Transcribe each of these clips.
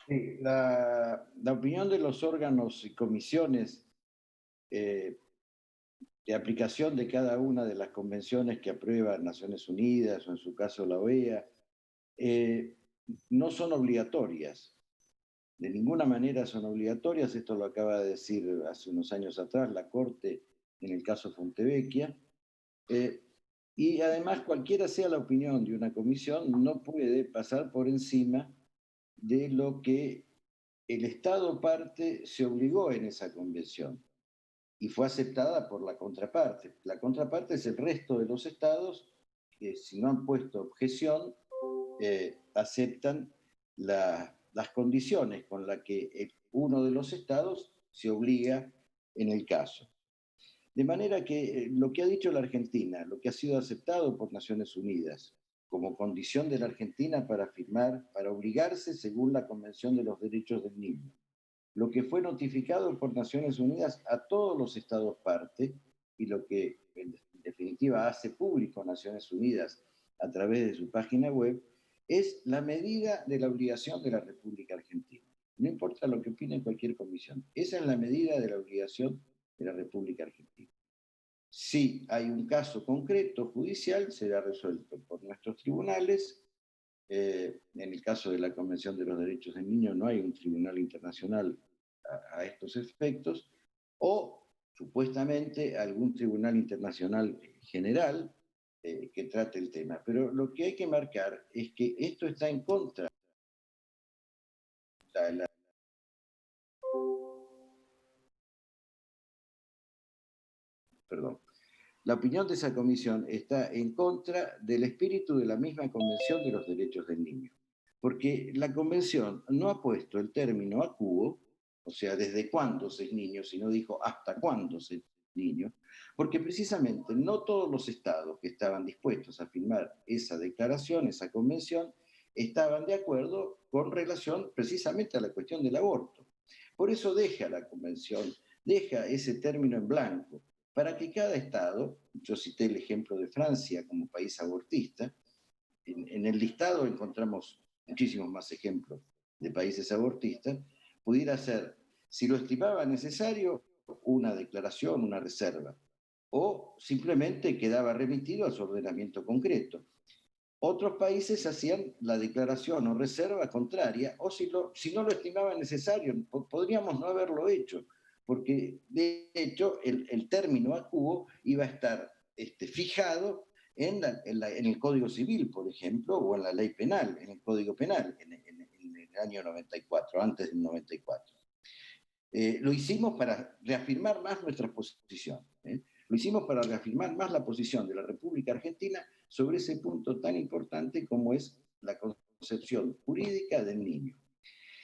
Sí, la opinión de los órganos y comisiones eh, de aplicación de cada una de las convenciones que aprueba Naciones Unidas o en su caso la OEA eh, no son obligatorias. De ninguna manera son obligatorias. Esto lo acaba de decir hace unos años atrás la Corte en el caso Fontevecchia. Eh, y además, cualquiera sea la opinión de una comisión, no puede pasar por encima de lo que el Estado parte se obligó en esa convención y fue aceptada por la contraparte. La contraparte es el resto de los estados que, si no han puesto objeción, aceptan las condiciones con las que uno de los estados se obliga en el caso. De manera que lo que ha dicho la Argentina, lo que ha sido aceptado por Naciones Unidas como condición de la Argentina para firmar, para obligarse según la Convención de los Derechos del Niño, lo que fue notificado por Naciones Unidas a todos los estados parte y lo que en definitiva hace público Naciones Unidas a través de su página web, es la medida de la obligación de la República Argentina. No importa lo que opine cualquier comisión, esa es la medida de la obligación de la República Argentina. Si hay un caso concreto judicial, será resuelto por nuestros tribunales. En el caso de la Convención de los Derechos del Niño no hay un tribunal internacional a estos efectos, o supuestamente algún tribunal internacional general que trate el tema. Pero lo que hay que marcar es que esto está en contra de la, perdón, la opinión de esa comisión está en contra del espíritu de la misma Convención de los Derechos del Niño, porque la Convención no ha puesto el término a cubo, o sea, desde cuándo se es niño, sino dijo hasta cuándo se es niño, porque precisamente no todos los estados que estaban dispuestos a firmar esa declaración, esa convención, estaban de acuerdo con relación precisamente a la cuestión del aborto. Por eso deja la convención, deja ese término en blanco, para que cada estado, yo cité el ejemplo de Francia como país abortista, en el listado encontramos muchísimos más ejemplos de países abortistas, pudiera hacer, si lo estimaba necesario, una declaración, una reserva, o simplemente quedaba remitido a su ordenamiento concreto. Otros países hacían la declaración o reserva contraria, o si no lo estimaban necesario, podríamos no haberlo hecho, porque de hecho el término a cubo iba a estar fijado en el Código Civil, por ejemplo, o en la ley penal, en el Código Penal, en el año 94, antes del 94. Lo hicimos para reafirmar más nuestra posición. Lo hicimos para reafirmar más la posición de la República Argentina sobre ese punto tan importante como es la concepción jurídica del niño.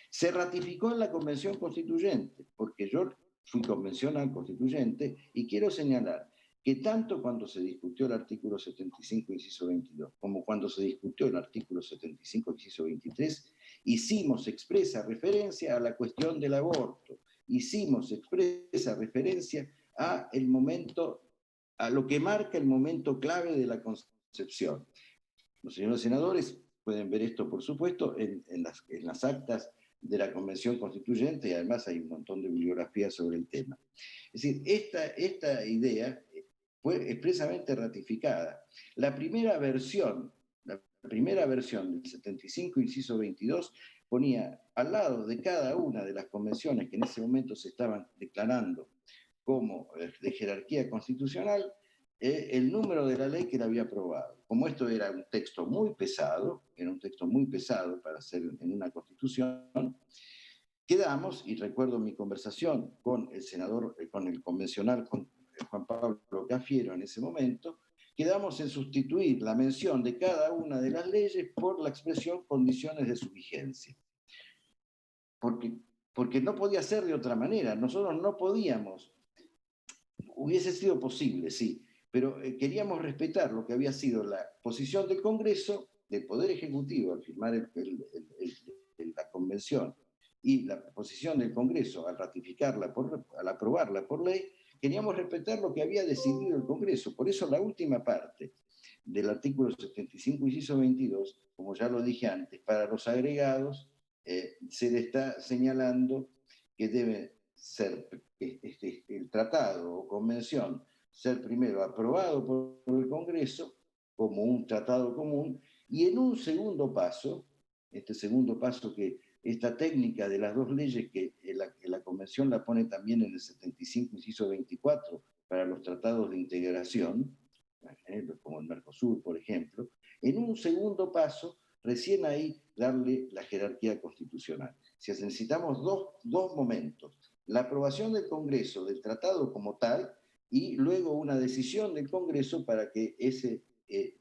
Se ratificó en la Convención Constituyente, porque yo fui convencional constituyente y quiero señalar que tanto cuando se discutió el artículo 75, inciso 22, como cuando se discutió el artículo 75, inciso 23, hicimos expresa referencia a la cuestión del aborto, hicimos expresa referencia a el momento, a lo que marca el momento clave de la concepción. Los señores senadores pueden ver esto, por supuesto, en las actas de la Convención Constituyente y además hay un montón de bibliografías sobre el tema. Es decir, esta idea fue expresamente ratificada. La primera versión del 75, inciso 22, ponía al lado de cada una de las convenciones que en ese momento se estaban declarando como de jerarquía constitucional, el número de la ley que la había aprobado. Como esto era un texto muy pesado, era un texto muy pesado para hacer en una constitución, quedamos, y recuerdo mi conversación con el senador, con el convencional con Juan Pablo Cafiero en ese momento, quedamos en sustituir la mención de cada una de las leyes por la expresión condiciones de su vigencia. Porque, porque no podía ser de otra manera. Nosotros no podíamos. Hubiese sido posible, sí, pero queríamos respetar lo que había sido la posición del Congreso, del Poder Ejecutivo al firmar la convención y la posición del Congreso al ratificarla, al aprobarla por ley, queríamos respetar lo que había decidido el Congreso. Por eso la última parte del artículo 75, inciso 22, como ya lo dije antes, para los agregados, se le está señalando que debe ser el tratado o convención ser primero aprobado por el Congreso como un tratado común y en un segundo paso, este segundo paso que esta técnica de las dos leyes que la Convención la pone también en el 75, inciso 24, para los tratados de integración, como el Mercosur, por ejemplo, en un segundo paso, recién ahí darle la jerarquía constitucional. Si necesitamos dos momentos, la aprobación del Congreso del tratado como tal y luego una decisión del Congreso para que ese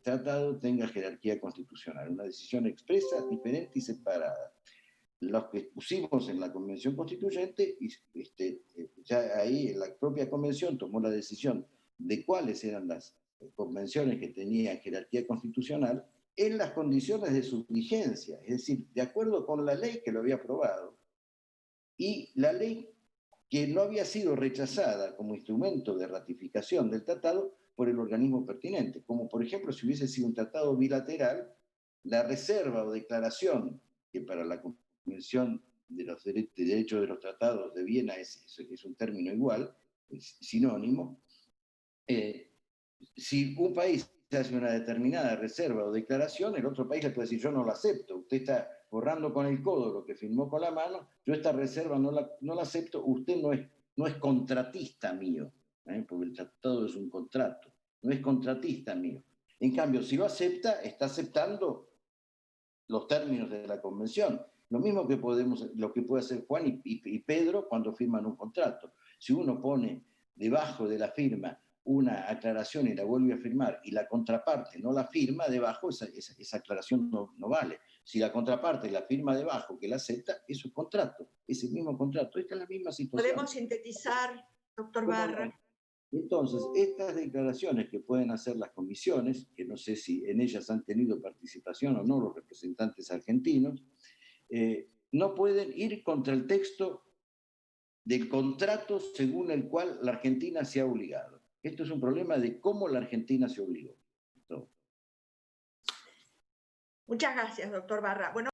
tratado tenga jerarquía constitucional, una decisión expresa, diferente y separada. Los que pusimos en la Convención Constituyente, ya ahí la propia Convención tomó la decisión de cuáles eran las convenciones que tenían jerarquía constitucional en las condiciones de su vigencia, es decir, de acuerdo con la ley que lo había aprobado y la ley que no había sido rechazada como instrumento de ratificación del tratado por el organismo pertinente, como por ejemplo si hubiese sido un tratado bilateral, la reserva o declaración que para la Convención de los Derechos de los Tratados de Viena es un término igual, es sinónimo, si un país hace una determinada reserva o declaración, el otro país le puede decir, yo no la acepto, usted está borrando con el codo lo que firmó con la mano, yo esta reserva no la acepto, usted no es contratista mío, porque el tratado es un contrato, no es contratista mío. En cambio, si lo acepta, está aceptando los términos de la convención. Lo mismo que lo que puede hacer Juan y Pedro cuando firman un contrato. Si uno pone debajo de la firma una aclaración y la vuelve a firmar y la contraparte no la firma debajo, esa aclaración no vale. Si la contraparte la firma debajo que la acepta, es un contrato, es el mismo contrato. Esta es la misma situación. ¿Podemos sintetizar, doctor Barra? Entonces, estas declaraciones que pueden hacer las comisiones, que no sé si en ellas han tenido participación o no los representantes argentinos, no pueden ir contra el texto del contrato según el cual la Argentina se ha obligado. Esto es un problema de cómo la Argentina se obligó. Muchas gracias, doctor Barra. Bueno,